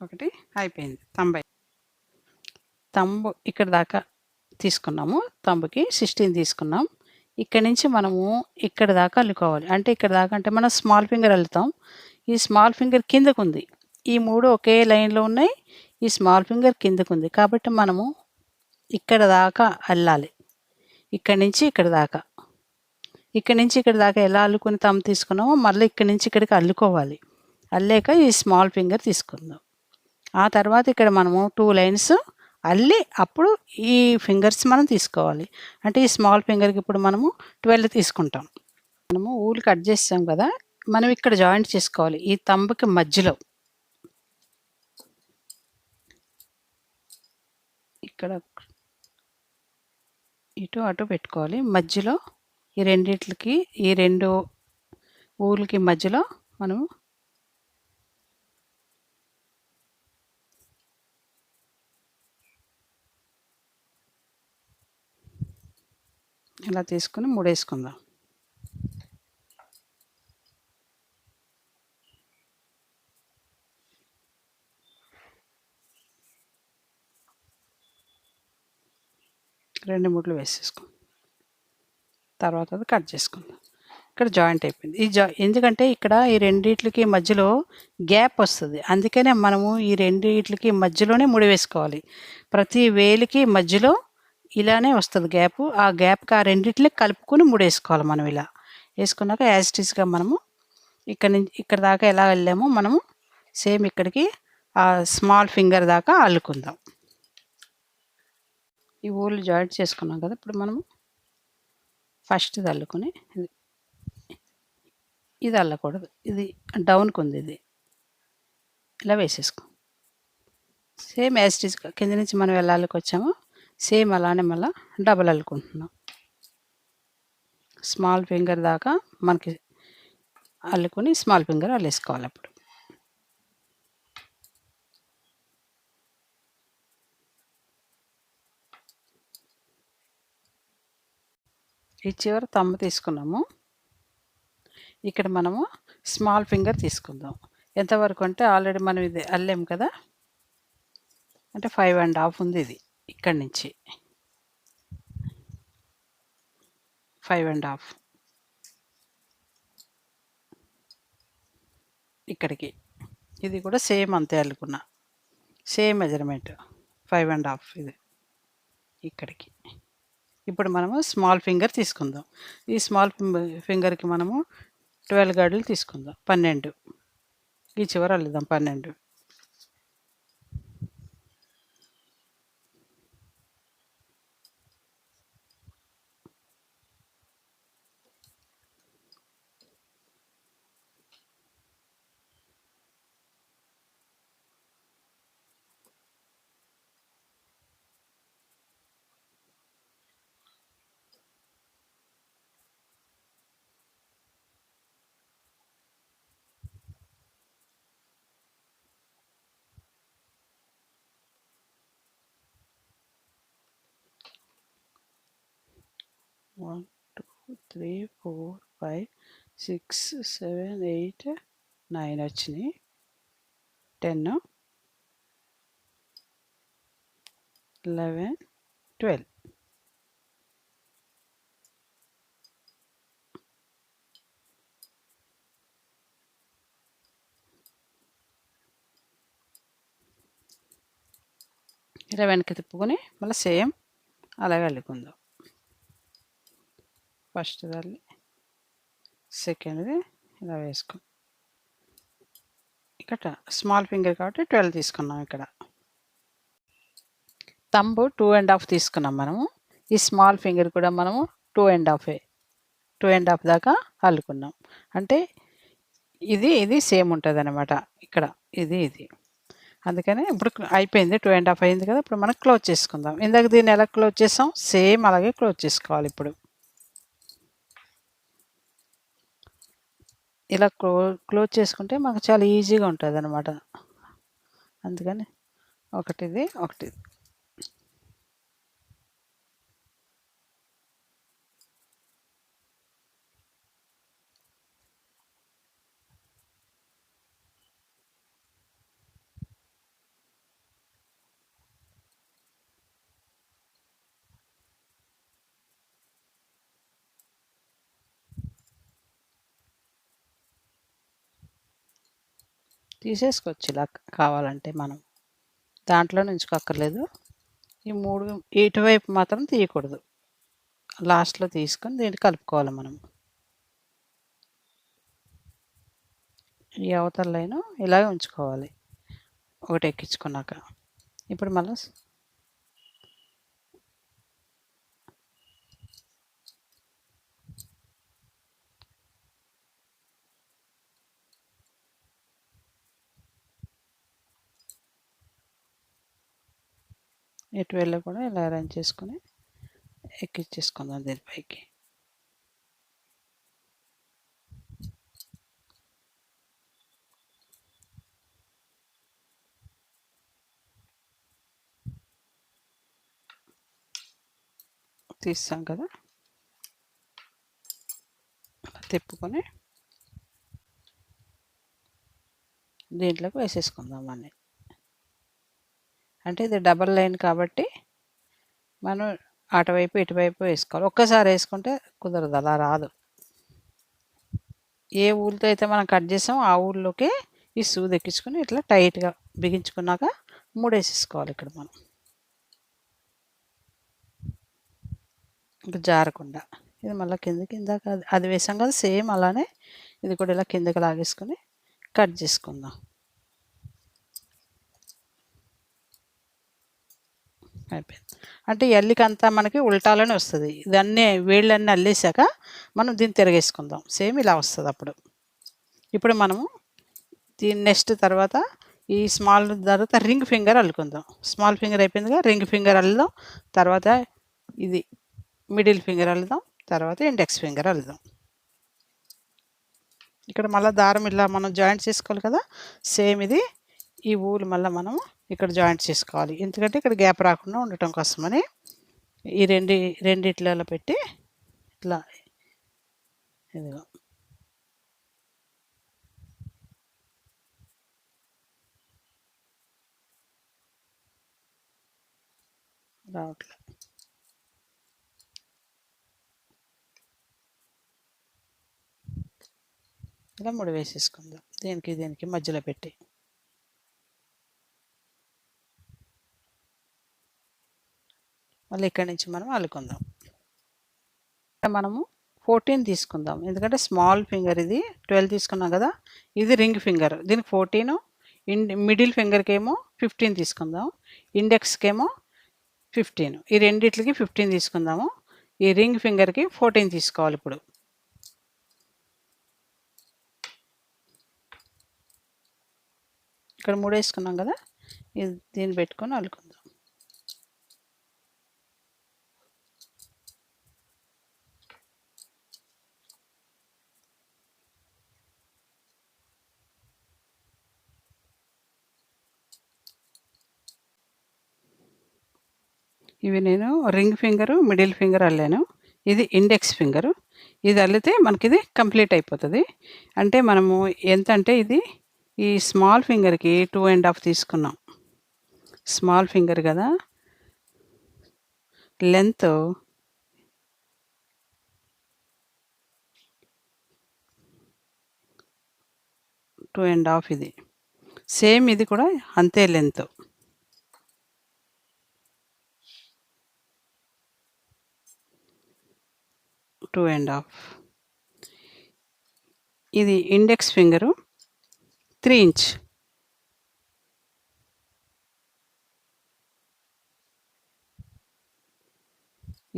ఒకటి అయిపోయింది. తంబు ఇక్కడ దాకా తీసుకున్నాము. తంబుకి 16 తీసుకున్నాం. ఇక్కడ నుంచి మనము ఇక్కడ దాకా అల్లుకోవాలి. అంటే ఇక్కడ దాకా అంటే మనం స్మాల్ ఫింగర్ అల్లుతాం. ఈ స్మాల్ ఫింగర్ కిందకు ఉంది. ఈ 3 ఒకే లైన్లో ఉన్నాయి. ఈ స్మాల్ ఫింగర్ కిందకు ఉంది. కాబట్టి మనము ఇక్కడ దాకా అల్లాలి. ఇక్కడి నుంచి ఇక్కడ దాకా. ఇక్కడి నుంచి ఇక్కడ దాకా ఎలా అల్లుకొని తంబు తీసుకున్నామో మళ్ళీ ఇక్కడి నుంచి ఇక్కడికి అల్లుకోవాలి. అల్లాక ఈ స్మాల్ ఫింగర్ తీసుకుందాం. ఆ తర్వాత ఇక్కడ మనము 2 లైన్స్ అల్లి అప్పుడు ఈ ఫింగర్స్ మనం తీసుకోవాలి. అంటే ఈ స్మాల్ ఫింగర్కి ఇప్పుడు మనము 12 తీసుకుంటాం. మనము ఊలు కట్ చేసాం కదా, మనం ఇక్కడ జాయింట్ చేసుకోవాలి. ఈ తంబుకి మధ్యలో ఇక్కడ ఇటు అటు పెట్టుకోవాలి. మధ్యలో ఈ రెండిట్లకి ఈ 2 ఊలకి మధ్యలో మనము ఇలా తీసుకుని ముడేసుకుందాం. రెండు ముడ్లు వేసేసుకుందాం. తర్వాత అది కట్ చేసుకుందాం. ఇక్కడ జాయింట్ అయిపోయింది. ఎందుకంటే ఇక్కడ ఈ రెండిట్లకి మధ్యలో గ్యాప్ వస్తుంది. అందుకనే మనము ఈ రెండిట్లకి మధ్యలోనే ముడి వేసుకోవాలి. ప్రతి వేలికి మధ్యలో ఇలానే వస్తుంది గ్యాప్. ఆ గ్యాప్కి ఆ రెండిట్లకి కలుపుకొని ముడేసుకోవాలి. మనం ఇలా వేసుకున్నాక యాజ్ ఇట్ ఈస్గా మనము ఇక్కడ దాకా ఎలా వెళ్ళామో మనము సేమ్ ఇక్కడికి ఆ స్మాల్ ఫింగర్ దాకా అల్లుకుందాం. ఈ ఊళ్ళు జాయింట్ చేసుకున్నాం కదా, ఇప్పుడు మనము ఫస్ట్ ఇది అల్లుకొని ఇది అల్లకూడదు, ఇది డౌన్కి ఉంది, ఇది ఇలా వేసేసుకో. సేమ్ యాజ్ ఇట్ ఈస్గా కింద నుంచి మనం ఎలా అల్లుకొచ్చామో సేమ్ అలానే మళ్ళీ డబల్ అల్లుకుంటున్నాం. స్మాల్ ఫింగర్ దాకా మనకి అల్లుకొని స్మాల్ ఫింగర్ అల్లేసుకోవాలి. అప్పుడు ఈ చివర తమ్ము తీసుకున్నాము. ఇక్కడ మనము స్మాల్ ఫింగర్ తీసుకుందాం. ఎంతవరకు అంటే ఆల్రెడీ మనం ఇది అల్లాం కదా, అంటే 5.5 ఉంది. ఇది ఇక్కడి నుంచి 5.5 ఇక్కడికి. ఇది కూడా సేమ్ అంతే అల్లుకున్నా, సేమ్ మెజర్మెంట్ 5.5 ఇది ఇక్కడికి. ఇప్పుడు మనము స్మాల్ ఫింగర్ తీసుకుందాం. ఈ స్మాల్ ఫింగర్కి మనము 12 గడులు తీసుకుందాం. 12 ఈ చివర అల్లుదాం. 12 1 2 3 4 5 6 7 8 9 వచ్చినాయి. 10 11 12 ఇలా వెనక్కి తిప్పుకొని మళ్ళీ సేమ్ అలాగే అల్లుకుందాం. ఫస్ట్ దాన్ని సెకండ్ది ఇలా వేసుకో. ఇక్కడ స్మాల్ ఫింగర్ కాబట్టి 12 తీసుకున్నాం. ఇక్కడ తంబు 2.5 తీసుకున్నాం మనము. ఈ స్మాల్ ఫింగర్ కూడా మనము 2.5 దాకా అల్లుకున్నాం. అంటే ఇది సేమ్ ఉంటదనమాట. ఇక్కడ ఇది. అందుకని ఇప్పుడు అయిపోయింది. 2 ½ అయింది కదా! ఇప్పుడు మనం క్లోజ్ చేసుకుందాం. ఇందాక దీన్ని ఎలా క్లోజ్ చేసాం? సేమ్ అలాగే క్లోజ్ చేసుకోవాలి ఇప్పుడు. ఇలా క్లోజ్ చేసుకుంటే మనకు చాలా ఈజీగా ఉంటదనమాట. అందుకని ఒకటిది. తీసేసుకోవచ్చు ఇలా కావాలంటే మనం. దాంట్లోనే ఉంచుకోక్కర్లేదు. ఈ 3 ఇటువైపు మాత్రం తీయకూడదు. లాస్ట్‌లో తీసుకొని దీన్ని కలుపుకోవాలి మనం. ఈ అవతల లైను ఇలాగే ఉంచుకోవాలి. ఒకటి ఎక్కించుకున్నాక. ఇప్పుడు మళ్ళా ఇటు వెళ్ళి కూడా ఇలా అరేంజ్ చేసుకొని ఎక్కించేసుకుందాం దీనిపైకి. తీస్తాం కదా! అలా తిప్పుకొని దీంట్లోకి వేసేసుకుందాం అన్నీ. అంటే ఇది డబల్ లైన్ కాబట్టి మనం అటువైపు, ఇటువైపు వేసుకోవాలి. ఒక్కసారి వేసుకుంటే కుదరదు. అలా రాదు. ఏ ఊలుతో అయితే మనం కట్ చేసామో ఆ ఊల్లోకే ఈ సూది ఎక్కించుకొని ఇట్లా టైట్‌గా బిగించుకున్నాక ముడేసేసుకోవాలి ఇక్కడ మనం. ఇంకా జారకుండా. ఇది మళ్ళా కిందకి ఇందాక అది వేసాం కదా! సేమ్ అలానే ఇది కూడా ఇలా కిందకి లాగేసుకొని కట్ చేసుకుందాం. అయిపోయింది. అంటే ఈ అల్లికంతా మనకి ఉల్టాలోనే వస్తది. ఇదన్నీ వేళ్ళన్నీ అల్లేసాక మనం దీన్ని తిరగేసుకుందాం. సేమ్ ఇలా వస్తదప్పుడు. ఇప్పుడు మనము దీని నెక్స్ట్ తర్వాత ఈ స్మాల్ తర్వాత రింగ్ ఫింగర్ అల్లుకుందాం. స్మాల్ ఫింగర్ అయిపోయిందిగా, రింగ్ ఫింగర్ అల్లుదాం. తర్వాత ఇది మిడిల్ ఫింగర్ అల్లుదాం. తర్వాత ఇండెక్స్ ఫింగర్ అల్లుదాం. ఇక్కడ మళ్ళా దారం ఇలా మనం జాయింట్ చేసుకోవాలి కదా! సేమ్ ఇది ఈ ఊలు మళ్ళా మనము ఇక్కడ జాయింట్ చేసుకోవాలి. ఎందుకంటే ఇక్కడ గ్యాప్ రాకుండా ఉండటం కోసమని ఈ రెండిట్లలో పెట్టి ఇట్లా ఇదిగో రావట్లే. ఇలా ముడి వేసేసుకుందాం. దీనికి మధ్యలో పెట్టి. మళ్ళీ ఇక్కడి నుంచి మనం అల్లుకుందాం. మనము 14 తీసుకుందాం. ఎందుకంటే స్మాల్ ఫింగర్ ఇది 12 తీసుకున్నాం కదా! ఇది రింగ్ ఫింగర్. దీనికి 14 మిడిల్ ఫింగర్‌కేమో 15 తీసుకుందాం. ఇండెక్స్‌కేమో 15. ఈ రెండిట్లకి 15 తీసుకుందాము. ఈ రింగ్ ఫింగర్‌కి 14 తీసుకోవాలిప్పుడు. ఇక్కడ ముడేసుకున్నాం కదా! దీన్ని పెట్టుకొని అల్లుకుందాం. ఇవి నేను రింగ్ ఫింగరు, మిడిల్ ఫింగర్ అల్లాను. ఇది ఇండెక్స్ ఫింగరు. ఇది అల్లితే మనకిది కంప్లీట్ అయిపోతది. అంటే మనము ఎంతంటే ఇది ఈ స్మాల్ ఫింగర్‌కి 2 ½ తీసుకున్నాం. స్మాల్ ఫింగర్ గదా! లెంత్ 2 ½ ఇది. సేమ్ ఇది కూడా అంతే లెంత్. 2 ½. ఇది ఇండెక్స్ ఫింగరు 3 ఇంచ్.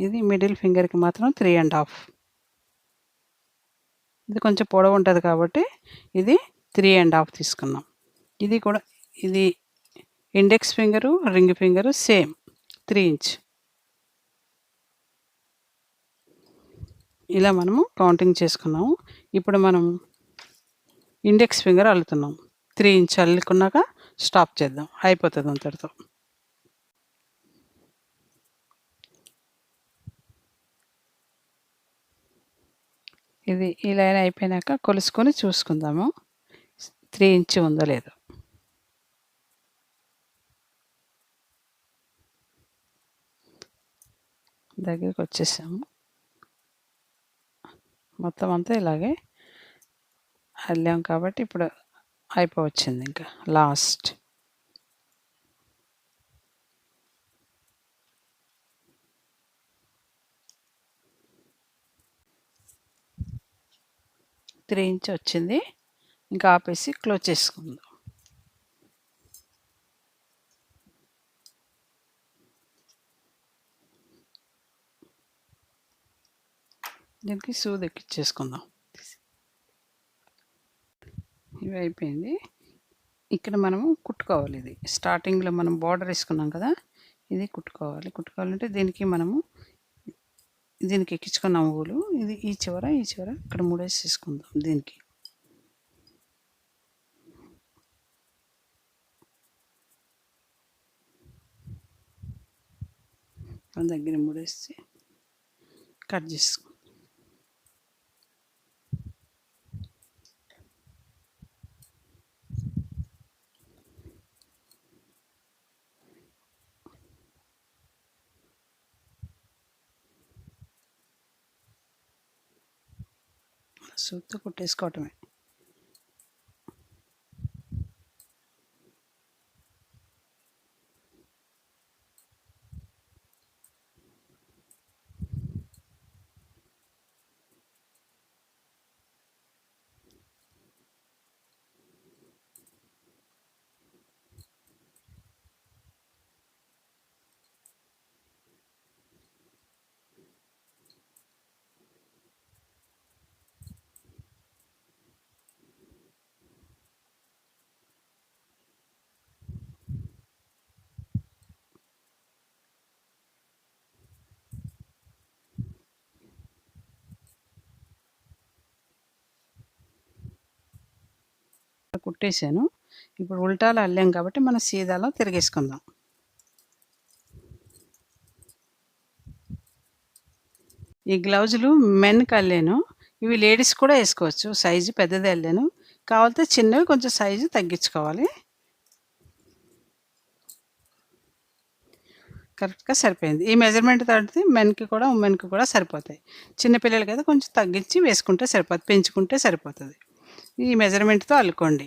ఇది మిడిల్ ఫింగర్‌కి మాత్రం 3 ½. ఇది కొంచెం పొడవు ఉంటుంది కాబట్టి ఇది 3.5 తీసుకున్నాం. ఇది కూడా ఇది index finger, ring finger same 3 inch. ఇలా మనము కౌంటింగ్ చేసుకున్నాము. ఇప్పుడు మనం ఇండెక్స్ ఫింగర్ అల్లుతున్నాం. 3 ఇంచ్ అల్లుకున్నాక స్టాప్ చేద్దాం, అయిపోతుంది అంతటితో. ఇది ఈ లైన్ అయిపోయినాక కొలుసుకొని చూసుకుందాము 3 ఇంచ్ ఉందో లేదో. దగ్గరికి వచ్చేసాము. మొత్తం అంతా ఇలాగే అల్లాం కాబట్టి ఇప్పుడు అయిపోవచ్చింది. ఇంకా లాస్ట్ త్రీ ఇంచ్ వచ్చింది. ఇంకా ఆపేసి క్లోజ్ చేసుకుందాం. దీనికి సూది ఎక్కించేసుకుందాం. ఇవి అయిపోయింది. ఇక్కడ మనము కుట్టుకోవాలి. ఇది స్టార్టింగ్లో మనం బార్డర్ వేసుకున్నాం కదా, ఇది కుట్టుకోవాలంటే దీనికి మనము దీనికి ఎక్కించుకున్నాం ఊలు. ఇది ఈ చివర ఇక్కడ 3 వేసేసుకుందాం. దీనికి దగ్గర 3 వేసి కట్ చేసుకుందాం. సూత్తో కుట్టేసుకోవటమే. కుట్టేసాను. ఇప్పుడు ఉల్టాలో అల్లాం కాబట్టి మనం సీదాలో తిరిగేసుకుందాం. ఈ గ్లౌజులు మెన్కి అల్లాను. ఇవి లేడీస్ కూడా వేసుకోవచ్చు. సైజు పెద్దది అల్లాను. కావాలంటే చిన్నవి కొంచెం సైజు తగ్గించుకోవాలి. కరెక్ట్గా సరిపోయింది. ఈ మెజర్మెంట్ తోటి మెన్కి కూడా ఉమెన్కి కూడా సరిపోతాయి. చిన్నపిల్లలకి అయితే కొంచెం తగ్గించి వేసుకుంటే సరిపోతుంది, పెంచుకుంటే సరిపోతుంది. ఈ మెజర్మెంట్తో అల్లుకోండి.